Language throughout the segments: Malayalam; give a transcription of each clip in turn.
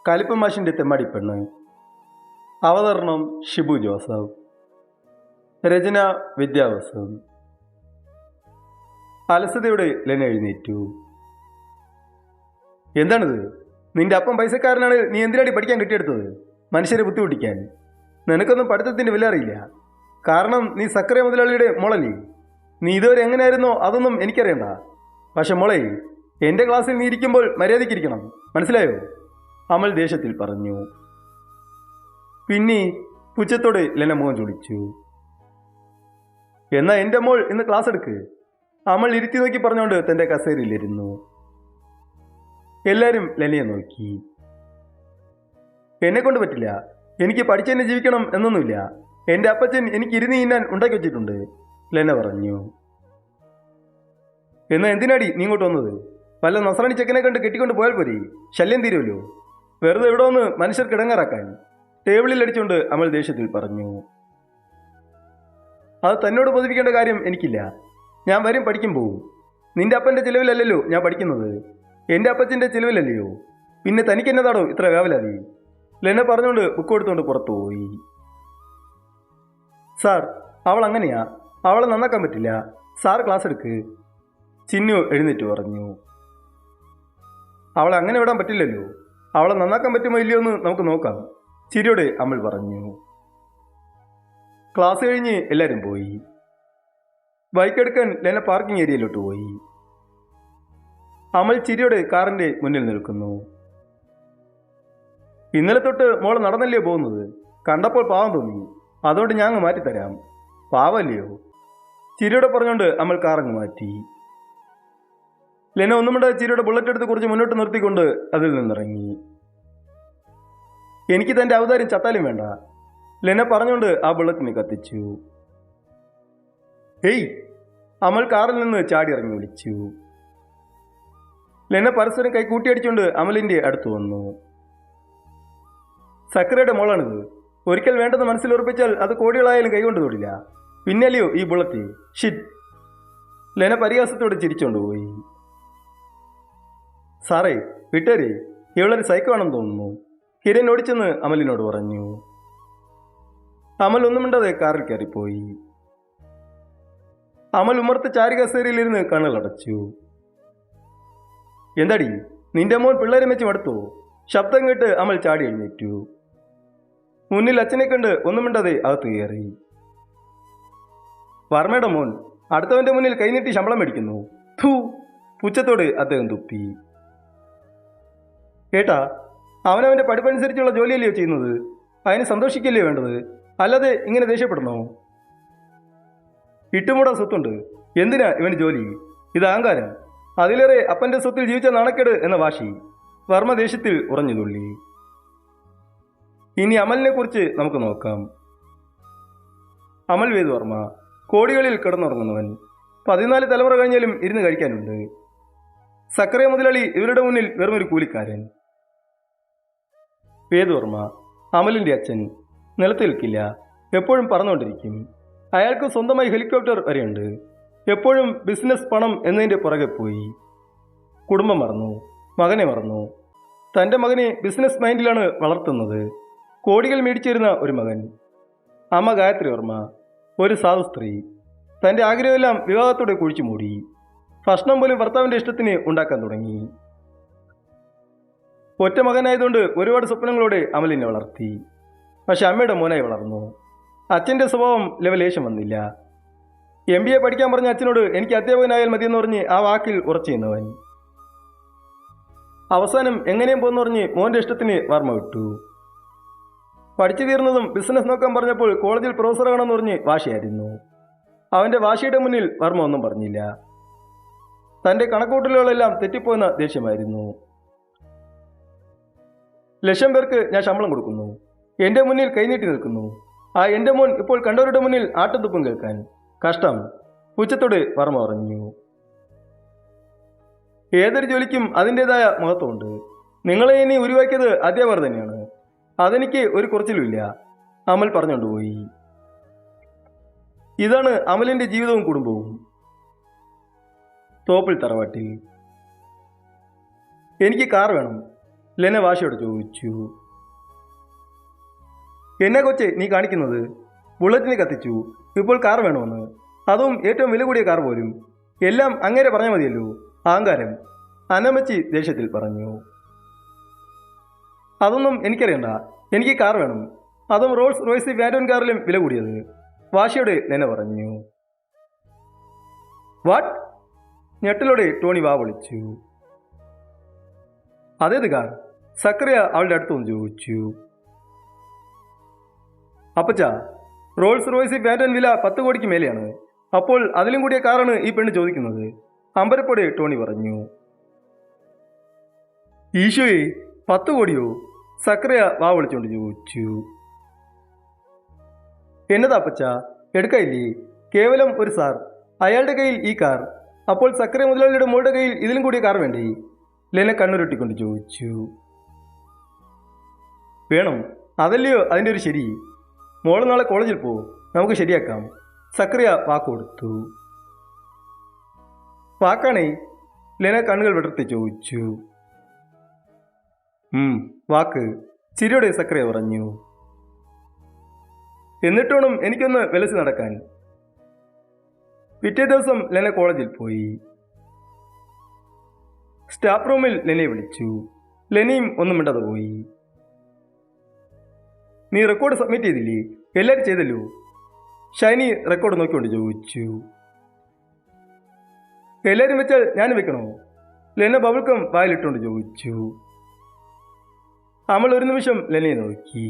കലിപ്പൻ മാഷിൻ്റെ തെമ്മാടിപ്പെണ്ണ്. അവതരണം ഷിബു ജോസഫ്. രചന വിദ്യാവസവ്. അലസതയോടെ ലെന എഴുന്നേറ്റു. എന്താണിത്? നിന്റെ അപ്പം പൈസക്കാരനാണ്, നീ എന്തിനാടി പഠിക്കാൻ കിട്ടിയെടുത്തത്? മനുഷ്യരെ ബുദ്ധിമുട്ടിക്കാൻ. നിനക്കൊന്നും പഠിത്തത്തിൻ്റെ വില അറിയില്ല. കാരണം നീ സക്കറിയ മുതലാളിയുടെ മോളല്ലേ. നീ ഇതുവരെ എങ്ങനെയായിരുന്നോ അതൊന്നും എനിക്കറിയണ്ട. പക്ഷെ മോളെ, എൻ്റെ ക്ലാസ്സിൽ നീ ഇരിക്കുമ്പോൾ മര്യാദയ്ക്കിരിക്കണം, മനസ്സിലായോ? അമൽ ദേഷ്യത്തിൽ പറഞ്ഞു. പിന്നെ പുച്ഛത്തോടെ ലെന മുഖം ചൊളിച്ചു. എന്നാ എൻ്റെ മോൾ ഇന്ന് ക്ലാസ് എടുക്ക്. അമൽ ഇരുത്തി നോക്കി പറഞ്ഞുകൊണ്ട് തൻ്റെ കസേരയിലിരുന്നു. എല്ലാവരും ലെനയെ നോക്കി. എന്നെ കൊണ്ട് പറ്റില്ല, എനിക്ക് പഠിച്ചെന്നെ ജീവിക്കണം എന്നൊന്നുമില്ല. എൻ്റെ അപ്പച്ചൻ എനിക്ക് ഇരുന്ന് തിന്നാൻ ഉണ്ടാക്കി വെച്ചിട്ടുണ്ട്, ലെന പറഞ്ഞു. എന്നാ എന്തിനാടി നീ ഇങ്ങോട്ട് വന്നത്? വല്ല നസ്രാണി ചെക്കനെ കണ്ട് കെട്ടിക്കൊണ്ട് പോയാൽ പോരെ, ശല്യം തീരുമല്ലോ. വെറുതെ ഇവിടെ വന്ന് മനുഷ്യർക്ക് ഇടങ്ങാറാക്കാൻ, ടേബിളിൽ അടിച്ചുകൊണ്ട് അമൽ ദേഷ്യത്തിൽ പറഞ്ഞു. അത് തന്നോട് ബോധിപ്പിക്കേണ്ട കാര്യം എനിക്കില്ല. ഞാൻ വരും, പഠിക്കും പോവും. നിന്റെ അപ്പൻ്റെ ചിലവിലല്ലല്ലോ ഞാൻ പഠിക്കുന്നത്, എൻ്റെ അപ്പച്ചൻ്റെ ചിലവിലല്ലയോ. പിന്നെ തനിക്കെന്നതാണോ ഇത്ര വേവലാതി? ലെന പറഞ്ഞുകൊണ്ട് ബുക്ക് എടുത്തുകൊണ്ട് പുറത്തു പോയി. സാർ, അവൾ അങ്ങനെയാ, അവളെ നന്നാക്കാൻ പറ്റില്ല. സാർ ക്ലാസ് എടുക്ക്, ചിന്നു എഴുന്നേറ്റ് പറഞ്ഞു. അവളെ അങ്ങനെ വിടാൻ പറ്റില്ലല്ലോ. അവളെ നന്നാക്കാൻ പറ്റുമോ ഇല്ലയോ എന്ന് നമുക്ക് നോക്കാം, ചിരിയോടെ അമൽ പറഞ്ഞു. ക്ലാസ് കഴിഞ്ഞ് എല്ലാവരും പോയി. ബൈക്ക് എടുക്കാൻ ലെന പാർക്കിംഗ് ഏരിയയിലോട്ട് പോയി. അമൽ ചിരിയോടെ കാറിൻ്റെ മുന്നിൽ നിൽക്കുന്നു. ഇന്നലെ തൊട്ട് മോള് നടന്നല്ലേ പോകുന്നത്? കണ്ടപ്പോൾ പാവം തോന്നി, അതുകൊണ്ട് ഞാൻ അങ്ങ് മാറ്റിത്തരാം. പാവല്ലയോ? ചിരിയോടെ പറഞ്ഞുകൊണ്ട് അമൽ കാറങ്ങ് മാറ്റി. ലെന ഒന്നുമിടെ ചിരിയുടെ ബുള്ളറ്റ് എടുത്ത് കുറച്ച് മുന്നോട്ട് നിർത്തിക്കൊണ്ട് അതിൽ നിന്നിറങ്ങി. എനിക്ക് തൻ്റെ അവതാരം ചത്താലും വേണ്ട, ലെന പറഞ്ഞുകൊണ്ട് ആ ബുള്ളറ്റിനെ കത്തിച്ചു. ഹേയ്! അമൽ കാറിൽ നിന്ന് ചാടി ഇറങ്ങി വിളിച്ചു. ലെന പരസ്പരം കൈ കൂട്ടിയടിച്ചുകൊണ്ട് അമലിൻ്റെ അടുത്ത് വന്നു. സക്കറിയുടെ മോളാണിത്. ഒരിക്കൽ വേണ്ടെന്ന് മനസ്സിലുറപ്പിച്ചാൽ അത് കോടികളായാലും കൈകൊണ്ട് തൊടില്ല. പിന്നല്ലയോ ഈ ബുള്ളറ്റ്. ഷിറ്റ്! ലെന പരിഹാസത്തോടെ ചിരിച്ചുകൊണ്ട് പോയി. സാറേ, വിട്ടേരെ, ഇവളൊരു സൈക്കോ ആണെന്ന് തോന്നുന്നു, കിരൺ ഓടിച്ചെന്ന് അമലിനോട് പറഞ്ഞു. അമൽ ഒന്നും മിണ്ടാതെ കാറിൽ കയറിപ്പോയി. അമൽ ഉമ്മർത്ത് ചാരി കസേരയിലിരുന്ന് കണ്ണുകളടച്ചു. എന്താടി, നിന്റെ മോൻ പിള്ളേരെ വെച്ച് മടുത്തോ? ശബ്ദം കേട്ട് അമൽ ചാടി എഴുന്നേറ്റു. മുന്നിൽ അച്ഛനെ കണ്ട് ഒന്നും മിണ്ടാതെ അകത്ത് കയറി. വർമ്മയുടെ മോൻ അടുത്തവന്റെ മുന്നിൽ കൈനീട്ടി ശമ്പളം മേടിക്കുന്നു. ഥൂ! പുച്ഛത്തോട് അദ്ദേഹം തുപ്പി. കേട്ടാ, അവനവൻ്റെ പഠിപ്പനുസരിച്ചുള്ള ജോലിയല്ലയോ ചെയ്യുന്നത്, അതിന് സന്തോഷിക്കല്ലേ വേണ്ടത്, അല്ലാതെ ഇങ്ങനെ ദേഷ്യപ്പെടണോ? ഇട്ടുമൂടാൻ സ്വത്തുണ്ട്, എന്തിനാ ഇവന് ജോലി? ഇത് അഹങ്കാരം. അതിലേറെ അപ്പൻ്റെ സ്വത്തിൽ ജീവിച്ച നാണക്കേട് എന്ന വാശി. വർമ്മ ദേഷ്യത്തിൽ ഉറഞ്ഞു തുള്ളി. ഇനി അമലിനെ കുറിച്ച് നമുക്ക് നോക്കാം. അമൽ വേദ് വർമ്മ കോടികളിൽ കിടന്നുറങ്ങുന്നവൻ. 14 തലമുറ കഴിഞ്ഞാലും ഇരുന്ന് കഴിക്കാനുണ്ട്. സക്കറിയ മുതലാളി ഇവരുടെ മുന്നിൽ വെറുമൊരു കൂലിക്കാരൻ. വേദ് വർമ്മ അമലിൻ്റെ അച്ഛൻ. നിലത്ത് നിൽക്കില്ല, എപ്പോഴും പറന്നുകൊണ്ടിരിക്കും. അയാൾക്ക് സ്വന്തമായി ഹെലികോപ്റ്റർ വരെയുണ്ട്. എപ്പോഴും ബിസിനസ്, പണം എന്നതിൻ്റെ പുറകെ പോയി. കുടുംബം മറന്നു, മകനെ മറന്നു. തൻ്റെ മകനെ ബിസിനസ് മൈൻഡിലാണ് വളർത്തുന്നത്. കോടികൾ മേടിച്ചിരുന്ന ഒരു മകൻ. അമ്മ ഗായത്രി വർമ്മ ഒരു സാധു സ്ത്രീ. തൻ്റെ ആഗ്രഹമെല്ലാം വിവാഹത്തോടെ കുഴിച്ചു മൂടി. ഭക്ഷണം പോലും ഭർത്താവിൻ്റെ ഇഷ്ടത്തിന് ഉണ്ടാക്കാൻ തുടങ്ങി. ഒറ്റ മകനായതുകൊണ്ട് ഒരുപാട് സ്വപ്നങ്ങളോടെ അമലിനെ വളർത്തി. പക്ഷെ അമ്മയുടെ മോനായി വളർന്നു. അച്ഛൻ്റെ സ്വഭാവം ലെവലേശം വന്നില്ല. MBA പഠിക്കാൻ പറഞ്ഞ അച്ഛനോട് എനിക്ക് അധ്യാപകനായാൽ മതിയെന്ന് പറഞ്ഞ് ആ വാക്കിൽ ഉറച്ചു നിന്നവൻ. അവസാനം എങ്ങനെയും പോന്ന് പറഞ്ഞ് മോൻ്റെ ഇഷ്ടത്തിന് വർമ്മ വിട്ടു. പഠിച്ചു തീർന്നതും ബിസിനസ് നോക്കാൻ പറഞ്ഞപ്പോൾ കോളേജിൽ പ്രൊഫസറാകണമെന്ന് പറഞ്ഞ് വാശിയായിരുന്നു. അവൻ്റെ വാശിയുടെ മുന്നിൽ വർമ്മ ഒന്നും പറഞ്ഞില്ല. തൻ്റെ കണക്കൂട്ടലുകളെല്ലാം തെറ്റിപ്പോയെന്ന ദേഷ്യമായിരുന്നു. ലക്ഷം പേർക്ക് ഞാൻ ശമ്പളം കൊടുക്കുന്നു, എൻ്റെ മുന്നിൽ കൈനീട്ടി നിൽക്കുന്നു. ആ എൻ്റെ മോൻ ഇപ്പോൾ കണ്ടവരുടെ മുന്നിൽ ആട്ടുതുപ്പും കേൾക്കാൻ. കഷ്ടം! പുച്ഛത്തോടെ വർമ്മ പറഞ്ഞു. ഏതൊരു ജോലിക്കും അതിൻ്റെതായ മഹത്വമുണ്ട്. നിങ്ങളെ ഇനി ഉരുവാക്കിയത് അധ്യാപകർ തന്നെയാണ്, അതെനിക്ക് ഒരു കുറച്ചിലുമില്ല, അമൽ പറഞ്ഞുകൊണ്ടുപോയി. ഇതാണ് അമലിൻ്റെ ജീവിതവും കുടുംബവും. തോപ്പിൽ തറവാട്ടിൽ. എനിക്ക് കാർ വേണം. ലെന വാശിയോട് ചോദിച്ചു. എന്നാ കൊച്ചെ നീ കാണിക്കുന്നത്? ബുള്ളറ്റിന് കത്തിച്ചു, ഇപ്പോൾ കാർ വേണമെന്ന്, അതും ഏറ്റവും വില കൂടിയ കാർ പോലും. എല്ലാം അങ്ങേരെ പറഞ്ഞാൽ മതിയല്ലോ, അഹങ്കാരം, അന്നമ്മച്ചി ദേഷ്യത്തിൽ പറഞ്ഞു. അതൊന്നും എനിക്കറിയണ്ട, എനിക്ക് കാർ വേണം, അതും റോൾസ് റോയ്സ് വാഗൺ കാറിലും വില കൂടിയത്, വാശിയോടെ ലെന പറഞ്ഞു. വാട്ട്? ഞെട്ടലോടെ ടോണി വാ വിളിച്ചു. അതേത് കാർ? സക്കറിയ അവളുടെ അടുത്തൊന്ന് ചോദിച്ചു. അപ്പച്ചാ, റോൾസ് റോയ്സ് വാഗൺ വില 10 കോടിക്ക് മേലെയാണ്. അപ്പോൾ അതിലും കൂടിയ കാറാണ് ഈ പെണ്ണ് ചോദിക്കുന്നത്, അമ്പരപ്പോടെ ടോണി പറഞ്ഞു. ഈശോയെ, 10 കോടിയോ? സക്കറിയ വാ വിളിച്ചുകൊണ്ട് ചോദിച്ചു. എന്നതാ അപ്പച്ചാ, എടുക്കായില്ലേ? കേവലം ഒരു സാർ, അയാളുടെ കയ്യിൽ ഈ കാർ, അപ്പോൾ സക്കറിയ മുതലാളിയുടെ മോളുടെ കയ്യിൽ ഇതിലും കൂടിയ കാർ വേണ്ടേ? ലെന കണ്ണുരുട്ടിക്കൊണ്ട് ചോദിച്ചു. വേണം, അതല്ലയോ അതിൻ്റെ ഒരു ശരി. മോള് നാളെ കോളേജിൽ പോ, നമുക്ക് ശരിയാക്കാം, സക്കറിയ വാക്ക് കൊടുത്തു. വാക്കാണേ? ലെന കണ്ണുകൾ വിടർത്തി ചോദിച്ചു. വാക്ക്, ചിരിയോടെ സക്കറിയ പറഞ്ഞു. എന്നിട്ടോണം എനിക്കൊന്ന് വിലസി നടക്കാൻ. പിറ്റേ ദിവസം ലെന കോളേജിൽ പോയി. സ്റ്റാഫ് റൂമിൽ ലെനയെ വിളിച്ചു. ലെനയും ഒന്നും മിണ്ടാതെ പോയി. നീ റെക്കോർഡ് സബ്മിറ്റ് ചെയ്തില്ലേ? എല്ലാവരും ചെയ്തല്ലോ. ഷൈനി റെക്കോർഡ് നോക്കിക്കൊണ്ട് ചോദിച്ചു. എല്ലാവരും വെച്ചാൽ ഞാൻ വെക്കണോ? ലെന ബബിൾക്കം വായിലിട്ടുകൊണ്ട് ചോദിച്ചു. അമൽ ഒരു നിമിഷം ലെനയെ നോക്കി.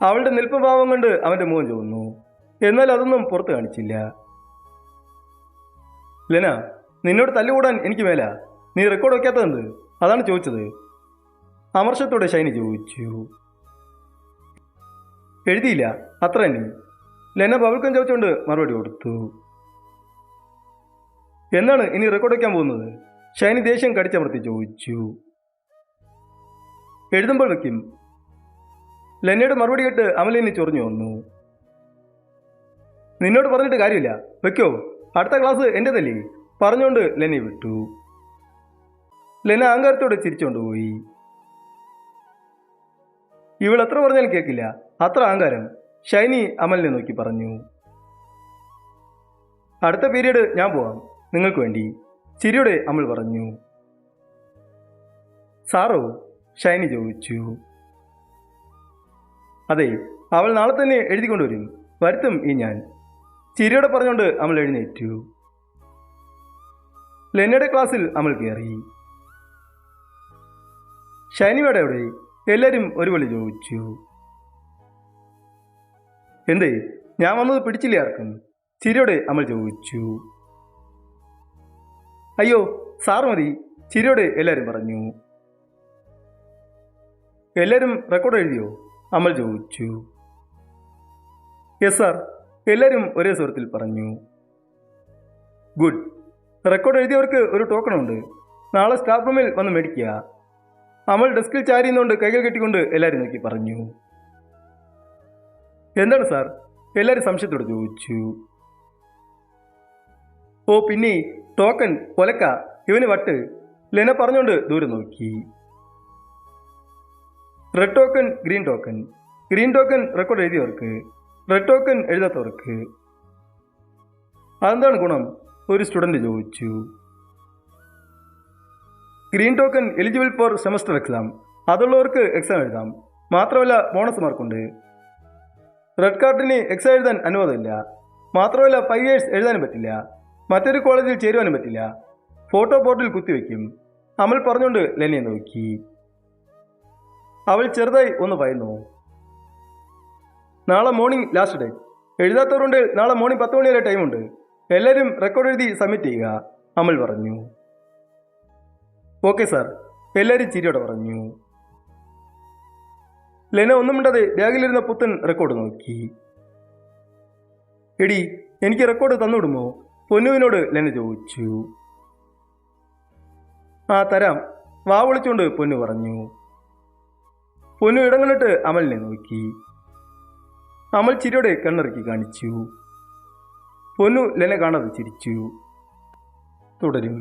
അവളുടെ നിൽപ്പ് ഭാവം കൊണ്ട് അവൻ്റെ മുഖം ചുവന്നു. എന്നാൽ അതൊന്നും പുറത്ത് കാണിച്ചില്ല. ലെന, നിന്നോട് തല്ലുകൂടാൻ എനിക്ക് മേല. നീ റെക്കോർഡ് വയ്ക്കാത്തതെന്ത്? അതാണ് ചോദിച്ചത്, അമർഷത്തോടെ ഷൈനി ചോദിച്ചു. എഴുതിയില്ല, അത്ര തന്നെ. ലെന ബബിൾക്കം ചോദിച്ചുകൊണ്ട് മറുപടി കൊടുത്തു. എന്നാണ് ഇനി റെക്കോർഡ് വയ്ക്കാൻ പോകുന്നത്? ഷൈനി ദേഷ്യം കടിച്ചമർത്തി ചോദിച്ചു. എഴുതുമ്പോൾ വെക്കും. ലെനയുടെ മറുപടി കേട്ട് അമലിനി ചൊറിഞ്ഞു വന്നു. നിന്നോട് പറഞ്ഞിട്ട് കാര്യമില്ല, വെക്കോ, അടുത്ത ക്ലാസ് എൻ്റെതല്ലേ, പറഞ്ഞുകൊണ്ട് ലെനെ വിട്ടു. ലെന അഹങ്കാരത്തോടെ ചിരിച്ചുകൊണ്ട് പോയി. ഇവൾ എത്ര പറഞ്ഞാലും കേൾക്കില്ല, അത്ര അഹങ്കാരം, ഷൈനി അമലിനെ നോക്കി പറഞ്ഞു. അടുത്ത പീരീഡ് ഞാൻ പോവാം, നിങ്ങൾക്ക് വേണ്ടി, ചിരിയോടെ അമൽ പറഞ്ഞു. സാറോ? ഷൈനി ചോദിച്ചു. അതെ, അവൾ നാളെ തന്നെ എഴുതിക്കൊണ്ടുവരും, വരുത്തും ഈ ഞാൻ, ചിരിയോടെ പറഞ്ഞുകൊണ്ട് അമൽ എഴുന്നേറ്റു. ലെനയുടെ ക്ലാസ്സിൽ അമൽ കയറി. ഷൈനിയുടെ എവിടെ? എല്ലാവരും ഒരുപോലെ ചോദിച്ചു. എന്തേ, ഞാൻ വന്നത് പിടിച്ചില്ലേ ആർക്കും? ചിരിയോടെ അമൽ ചോദിച്ചു. അയ്യോ സാറ് മതി, ചിരിയോടെ എല്ലാവരും പറഞ്ഞു. എല്ലാവരും റെക്കോർഡ് എഴുതിയോ? അമൽ ചോദിച്ചു. യെസ് സാർ, എല്ലാവരും ഒരേ സ്വരത്തിൽ പറഞ്ഞു. ഗുഡ്. റെക്കോർഡ് എഴുതിയവർക്ക് ഒരു ടോക്കണുണ്ട്, നാളെ സ്റ്റാഫ് റൂമിൽ വന്ന് മേടിക്കുക. അമൽ ഡെസ്കിൽ ചാരിയുന്നുകൊണ്ട് കൈകൾ കെട്ടിക്കൊണ്ട് എല്ലാവരും നോക്കി പറഞ്ഞു. എന്താണ് സാർ? എല്ലാവരും സംശയത്തോടെ ചോദിച്ചു. ഓ പിന്നെ, ടോക്കൺ, കൊലക്ക, ഇവന് വട്ട്, ലെന പറഞ്ഞുകൊണ്ട് ദൂരെ നോക്കി. Red token, green token. Green token record എഴുതിയവർക്ക്, റെഡ് ടോക്കൺ എഴുതാത്തവർക്ക്. അതെന്താണ് ഗുണം? ഒരു സ്റ്റുഡൻറ്റ് ചോദിച്ചു. Green token eligible for semester exam, അതുള്ളവർക്ക് എക്സാം എഴുതാം, മാത്രമല്ല ബോണസ് മാർക്കുണ്ട്. റെഡ് കാർഡിന് എക്സാം എഴുതാൻ അനുവാദമില്ല, മാത്രമല്ല 5 years എഴുതാനും പറ്റില്ല, മറ്റൊരു കോളേജിൽ ചേരുവാനും പറ്റില്ല, ഫോട്ടോ ബോർഡിൽ കുത്തിവെക്കും. അമൽ പറഞ്ഞുകൊണ്ട് ലെനയെ നോക്കി. അവൾ ചെറുതായി ഒന്ന് ഭയന്നു. നാളെ മോർണിംഗ് ലാസ്റ്റ് ഡേ, എഴുതാത്തവരുണ്ട് നാളെ മോർണിംഗ് 10 മണി വരെ ടൈമുണ്ട്, എല്ലാവരും റെക്കോർഡ് എഴുതി സബ്മിറ്റ് ചെയ്യുക, അമൽ പറഞ്ഞു. ഓക്കെ സാർ, എല്ലാവരും ചിരിയോടെ പറഞ്ഞു. ലെന ഒന്നും മിണ്ടാതെ ബാഗിലിരുന്ന പുത്തൻ റെക്കോർഡ് നോക്കി. എടി, എനിക്ക് റെക്കോർഡ് തന്നുവിടുമോ? പൊന്നുവിനോട് ലെന ചോദിച്ചു. ആ തരാം, വാ വിളിച്ചുകൊണ്ട് പൊന്നു പറഞ്ഞു. പൊന്നു ഇടങ്ങളിട്ട് അമലിനെ നോക്കി. അമൽ ചിരിയോടെ കണ്ണിറക്കി കാണിച്ചു. പൊന്നു ലെന കാണാതെ ചിരിച്ചു. തുടരും.